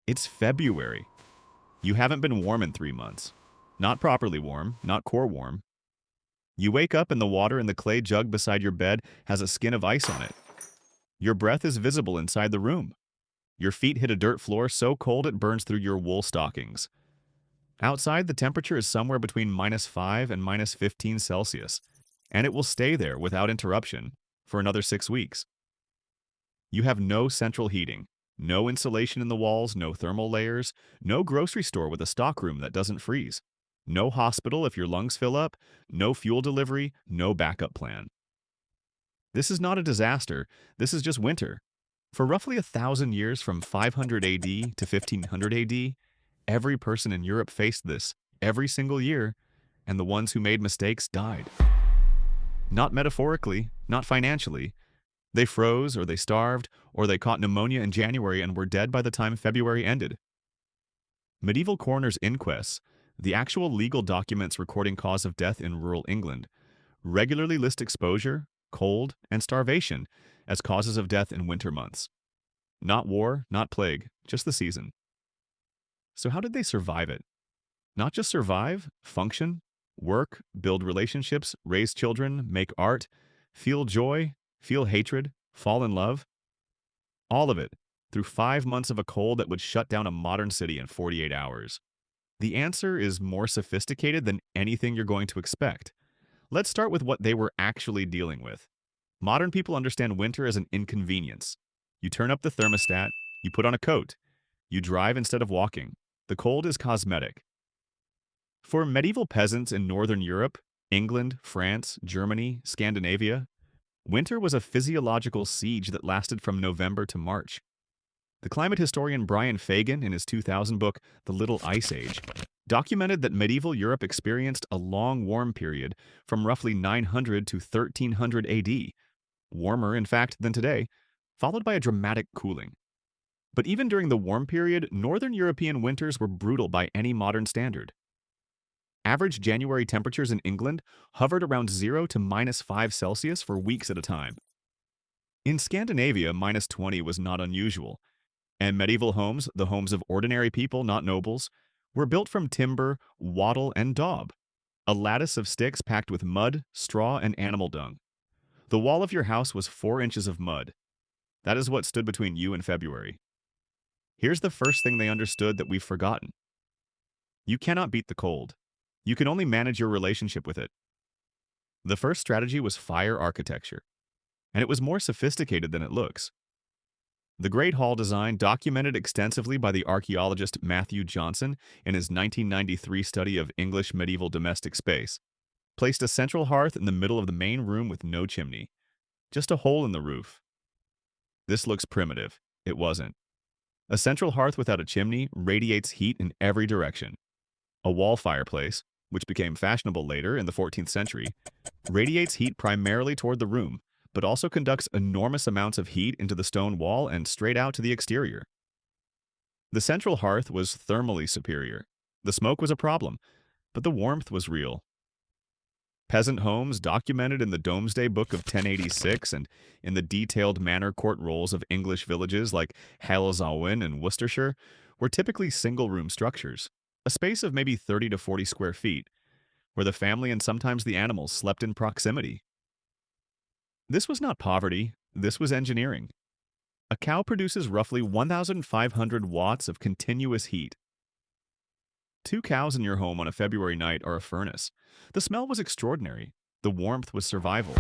It's February. You haven't been warm in 3 months. Not properly warm, not core warm. You wake up and the water in the clay jug beside your bed has a skin of ice on it. Your breath is visible inside the room. Your feet hit a dirt floor so cold it burns through your wool stockings. Outside, the temperature is somewhere between -5 and -15 Celsius, and it will stay there without interruption for another 6 weeks. You have no central heating, no insulation in the walls, no thermal layers, no grocery store with a stockroom that doesn't freeze, no hospital if your lungs fill up, no fuel delivery, no backup plan. This is not a disaster, this is just winter. For roughly 1,000 years from 500 AD to 1500 AD, every person in Europe faced this every single year, and the ones who made mistakes died. Not metaphorically, not financially. They froze, or they starved, or they caught pneumonia in January and were dead by the time February ended. Medieval coroners' inquests, the actual legal documents recording cause of death in rural England, regularly list exposure, cold, and starvation as causes of death in winter months. Not war, not plague, just the season. So how did they survive it? Not just survive, function, work, build relationships, raise children, make art, feel joy, feel hatred, fall in love? All of it, through 5 months of a cold that would shut down a modern city in 48 hours. The answer is more sophisticated than anything you're going to expect. Let's start with what they were actually dealing with. Modern people understand winter as an inconvenience. You turn up the thermostat, you put on a coat, you drive instead of walking. The cold is cosmetic. For medieval peasants in Northern Europe, England, France, Germany, Scandinavia, winter was a physiological siege that lasted from November to March. The climate historian Brian Fagan, in his 2000 book, The Little Ice Age, documented that medieval Europe experienced a long warm period from roughly 900 to 1300 AD, warmer, in fact, than today, followed by a dramatic cooling. But even during the warm period, Northern European winters were brutal by any modern standard. Average January temperatures in England hovered around 0 to -5 Celsius for weeks at a time. In Scandinavia, -20 was not unusual, and medieval homes, the homes of ordinary people, not nobles, were built from timber, wattle, and daub, a lattice of sticks packed with mud, straw, and animal dung. The wall of your house was 4 inches of mud. That is what stood between you and February. Here's the first thing they understood that we've forgotten. You cannot beat the cold. You can only manage your relationship with it. The first strategy was fire architecture, and it was more sophisticated than it looks. The Great Hall design, documented extensively by the archaeologist Matthew Johnson in his 1993 study of English medieval domestic space, placed a central hearth in the middle of the main room with no chimney, just a hole in the roof. This looks primitive. It wasn't. A central hearth without a chimney radiates heat in every direction. A wall fireplace, which became fashionable later in the 14th century, radiates heat primarily toward the room, but also conducts enormous amounts of heat into the stone wall and straight out to the exterior. The central hearth was thermally superior. The smoke was a problem, but the warmth was real. Peasant homes, documented in the Domesday Book of 1086 and in the detailed manor court rolls of English villages like Halesowen and Worcestershire, were typically single-room structures, a space of maybe 30 to 40 square feet, where the family and sometimes the animals slept in proximity. This was not poverty, this was engineering. A cow produces roughly 1,500 watts of continuous heat. 2 cows in your home on a February night are a furnace. The smell was extraordinary. The warmth was survival.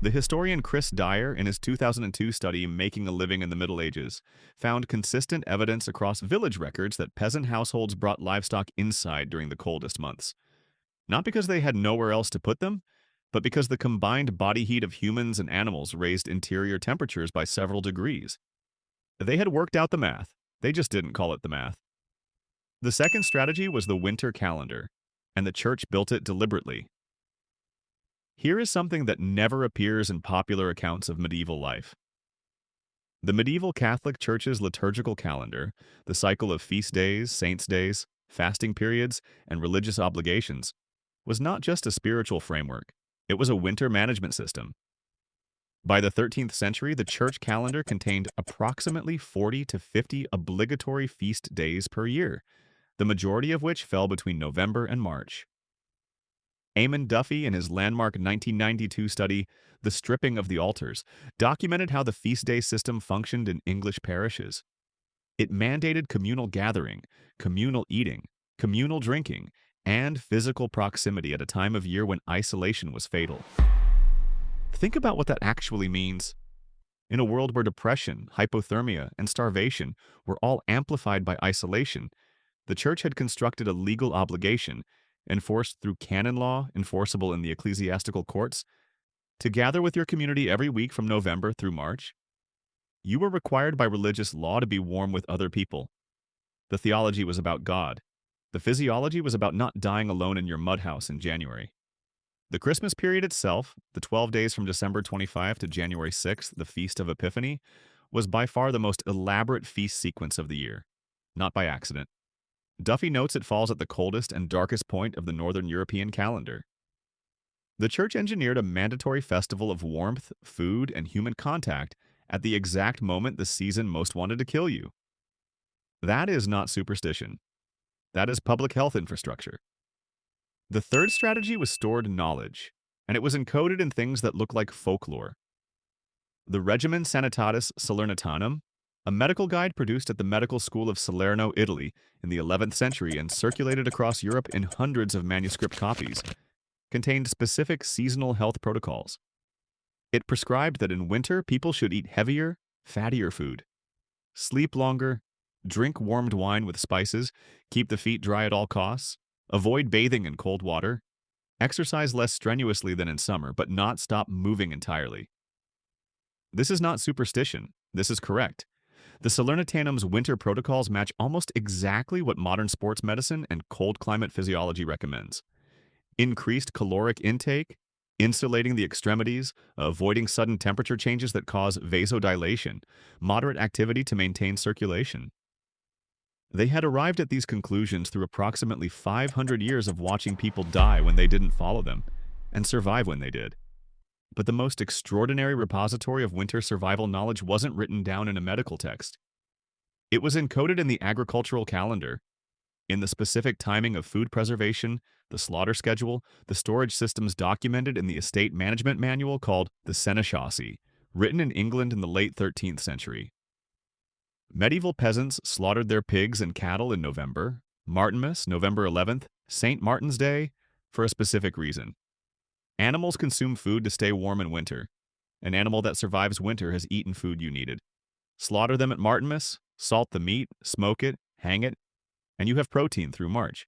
The historian Chris Dyer, in his 2002 study Making a Living in the Middle Ages, found consistent evidence across village records that peasant households brought livestock inside during the coldest months. Not because they had nowhere else to put them, but because the combined body heat of humans and animals raised interior temperatures by several degrees. They had worked out the math. They just didn't call it the math. The second strategy was the winter calendar, and the church built it deliberately. Here is something that never appears in popular accounts of medieval life. The medieval Catholic Church's liturgical calendar, the cycle of feast days, saints' days, fasting periods, and religious obligations, was not just a spiritual framework, it was a winter management system. By the 13th century, the church calendar contained approximately 40 to 50 obligatory feast days per year, the majority of which fell between November and March. Eamon Duffy, in his landmark 1992 study, The Stripping of the Altars, documented how the feast day system functioned in English parishes. It mandated communal gathering, communal eating, communal drinking, and physical proximity at a time of year when isolation was fatal. Think about what that actually means. In a world where depression, hypothermia, and starvation were all amplified by isolation, the Church had constructed a legal obligation, enforced through canon law, enforceable in the ecclesiastical courts, to gather with your community every week from November through March. You were required by religious law to be warm with other people. The theology was about God. The physiology was about not dying alone in your mud house in January. The Christmas period itself, the 12 days from December 25 to January 6th, the Feast of Epiphany, was by far the most elaborate feast sequence of the year. Not by accident. Duffy notes it falls at the coldest and darkest point of the Northern European calendar. The Church engineered a mandatory festival of warmth, food, and human contact at the exact moment the season most wanted to kill you. That is not superstition. That is public health infrastructure. The third strategy was stored knowledge, and it was encoded in things that look like folklore. The Regimen Sanitatis Salernitanum, a medical guide produced at the Medical School of Salerno, Italy, in the 11th century and circulated across Europe in hundreds of manuscript copies, contained specific seasonal health protocols. It prescribed that in winter people should eat heavier, fattier food, sleep longer, drink warmed wine with spices, keep the feet dry at all costs, avoid bathing in cold water, exercise less strenuously than in summer, but not stop moving entirely. This is not superstition. This is correct. The Salernitanum's winter protocols match almost exactly what modern sports medicine and cold climate physiology recommends. Increased caloric intake, insulating the extremities, avoiding sudden temperature changes that cause vasodilation, moderate activity to maintain circulation. They had arrived at these conclusions through approximately 500 years of watching people die when they didn't follow them, and survive when they did. But the most extraordinary repository of winter survival knowledge wasn't written down in a medical text. It was encoded in the agricultural calendar, in the specific timing of food preservation, the slaughter schedule, the storage systems documented in the estate management manual called the Seneschalcy, written in England in the late 13th century. Medieval peasants slaughtered their pigs and cattle in November, Martinmas, November 11th, St. Martin's Day, for a specific reason. Animals consume food to stay warm in winter. An animal that survives winter has eaten food you needed. Slaughter them at Martinmas, salt the meat, smoke it, hang it, and you have protein through March.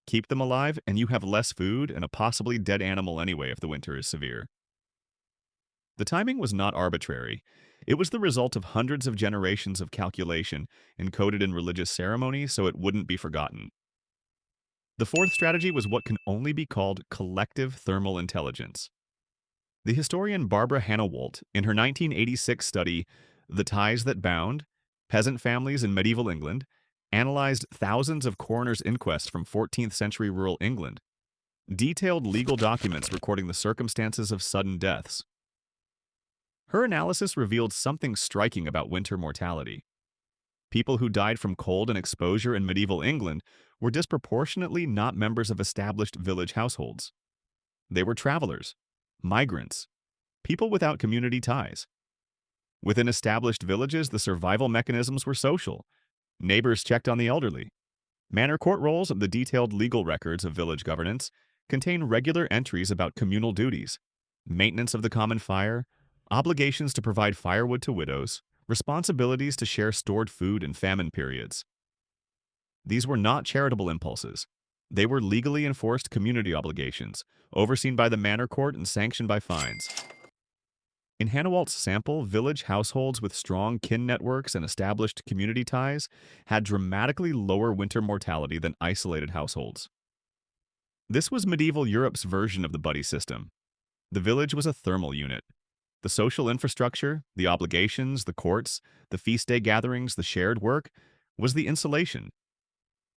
Keep them alive, and you have less food and a possibly dead animal anyway if the winter is severe. The timing was not arbitrary. It was the result of hundreds of generations of calculation encoded in religious ceremonies so it wouldn't be forgotten. The fourth strategy was what can only be called collective thermal intelligence. The historian Barbara Hanna-Walt, in her 1986 study, The Ties That Bound, Peasant Families in Medieval England, analyzed thousands of coroner's inquests from 14th century rural England, detailed legal documents recording the circumstances of sudden deaths. Her analysis revealed something striking about winter mortality. People who died from cold and exposure in medieval England were disproportionately not members of established village households. They were travelers, migrants, people without community ties. Within established villages, the survival mechanisms were social. Neighbors checked on the elderly. Manor court rolls, the detailed legal records of village governance, contain regular entries about communal duties, maintenance of the common fire, obligations to provide firewood to widows, responsibilities to share stored food in famine periods. These were not charitable impulses. They were legally enforced community obligations, overseen by the manor court and sanctioned by fines. In Hanna-Walt's sample, village households with strong kin networks and established community ties had dramatically lower winter mortality than isolated households. This was medieval Europe's version of the buddy system. The village was a thermal unit. The social infrastructure, the obligations, the courts, the feast day gatherings, the shared work, was the insulation.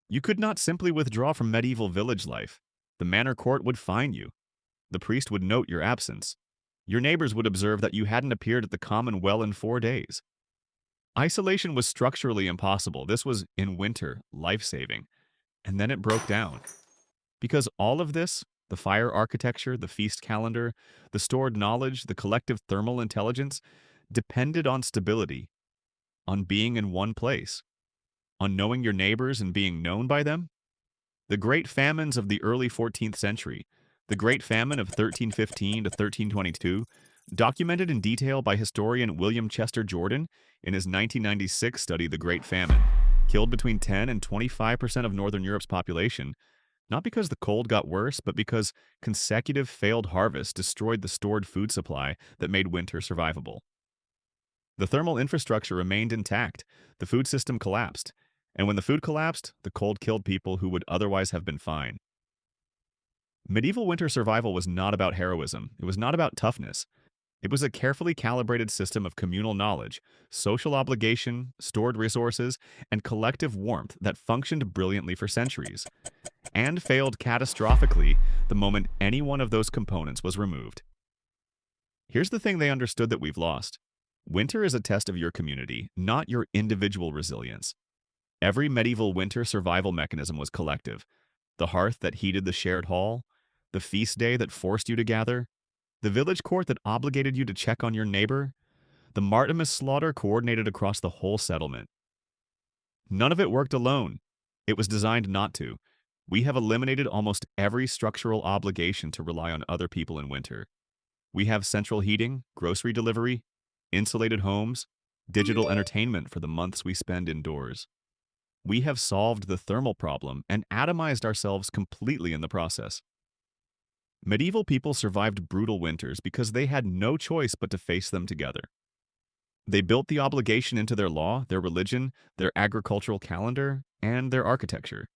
You could not simply withdraw from medieval village life. The manor court would fine you. The priest would note your absence. Your neighbors would observe that you hadn't appeared at the common well in 4 days. Isolation was structurally impossible. This was, in winter, life-saving. And then it broke down. Because all of this, the fire architecture, the feast calendar, the stored knowledge, the collective thermal intelligence, depended on stability, on being in one place, on knowing your neighbors and being known by them. The great famines of the early 14th century, the Great Famine of 1315 to 1322, documented in detail by historian William Chester Jordan in his 1996 study The Great Famine, killed between 10 and 25% of Northern Europe's population, not because the cold got worse, but because consecutive failed harvests destroyed the stored food supply that made winter survivable. The thermal infrastructure remained intact, the food system collapsed, and when the food collapsed, the cold killed people who would otherwise have been fine. Medieval winter survival was not about heroism, it was not about toughness. It was a carefully calibrated system of communal knowledge, social obligation, stored resources, and collective warmth that functioned brilliantly for centuries, and failed catastrophically the moment any one of those components was removed. Here's the thing they understood that we've lost. Winter is a test of your community, not your individual resilience. Every medieval winter survival mechanism was collective. The hearth that heated the shared hall, the feast day that forced you to gather, the village court that obligated you to check on your neighbor, the Martimas slaughter coordinated across the whole settlement. None of it worked alone. It was designed not to. We have eliminated almost every structural obligation to rely on other people in winter. We have central heating, grocery delivery, insulated homes, digital entertainment for the months we spend indoors. We have solved the thermal problem and atomized ourselves completely in the process. Medieval people survived brutal winters because they had no choice but to face them together. They built the obligation into their law, their religion, their agricultural calendar, and their architecture.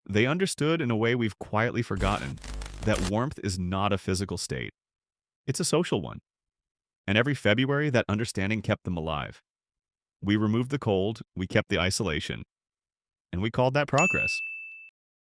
They understood in a way we've quietly forgotten that warmth is not a physical state. It's a social one. And every February, that understanding kept them alive. We removed the cold, we kept the isolation, and we called that progress.